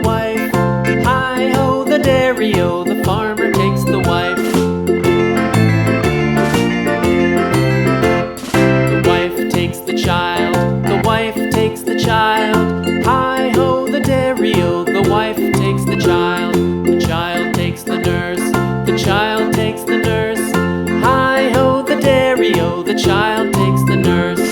wife. Hi-ho, the dairy-o, the farmer takes the wife. The wife takes the child, the wife takes the child. Hi-ho, the dairy-o, the wife takes the child. The child takes the nurse, the child takes the nurse. Hi-ho, the dairy-o, the child takes the nurse.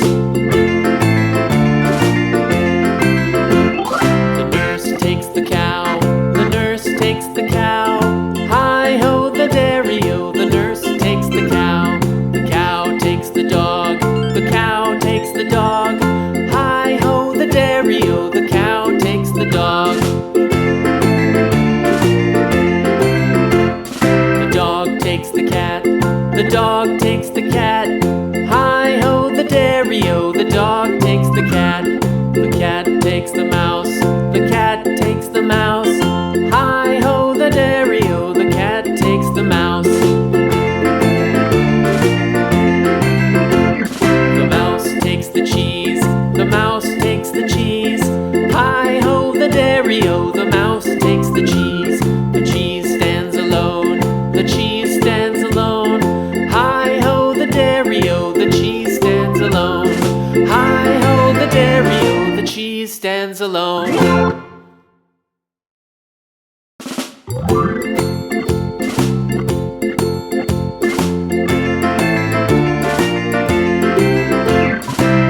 The nurse takes the cow, the nurse takes the cow. Hi-ho, the dairy-o, the nurse takes the cow. The cow takes the dog, the cow takes the dog. Hi-ho, the dairy-o, the cow takes the dog. The dog takes the cat, the dog takes the cat. Hi-ho, the dairy-o, the dog takes the cat. The cat takes the mouse, the cat takes the mouse. Hi-ho, the dairy-o, the cat takes the mouse. The mouse takes the cheese, the mouse takes the cheese. Hi-ho, the dairy-o, the mouse takes the cheese. The cheese stands alone, the cheese stands alone. Hi-ho, the dairy-o, the cheese stands alone. Hi-ho, the dairy-o, the cheese stands alone.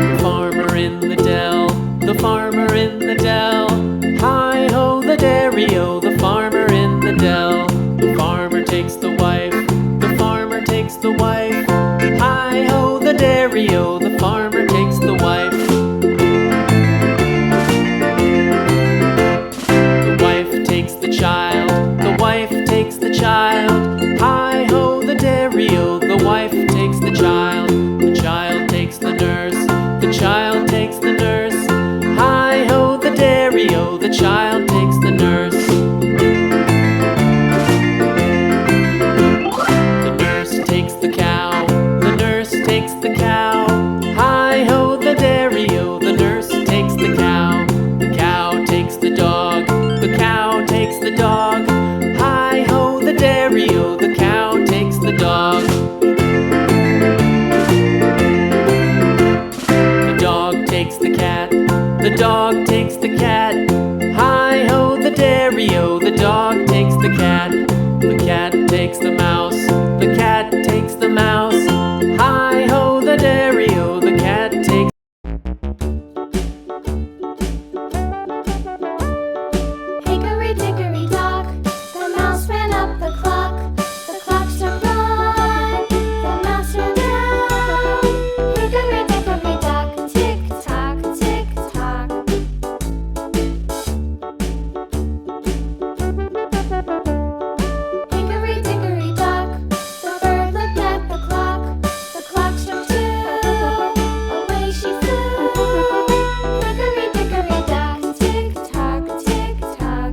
The farmer in the dell, the farmer in the dell. Hi-ho, the dairy-o, the farmer in the dell. The farmer takes the wife, the farmer takes the wife. Hi-ho, the dairy-o, the farmer takes the wife. The wife takes the child, the wife takes the child. Hi-ho, the dairy-o, the wife takes the child. The child takes the nurse, the child takes the nurse. Hi-ho, the dairy-o, the child takes the nurse. The nurse takes the cow, the nurse takes the cow. Hi-ho, the dairy-o, the nurse takes the cow. The cow takes the dog, the cow takes the dog. Hi-ho, the dairy-o, the cow takes the dog. The dog takes the cat, the dog takes the cat. Hi-ho, the dairy-o, the dog takes the cat. The cat takes the mouse, the cat takes the mouse. Hi-ho, the dairy-o, the cat takes. Hickory dickory dock, the mouse ran up the clock. The clock struck one, the mouse ran down. Hickory dickory dock, tick tock, tick tock. Hickory dickory dock, the bird looked at the clock. The clock struck two, away she flew. Hickory dickory dock, tick tock, tick tock.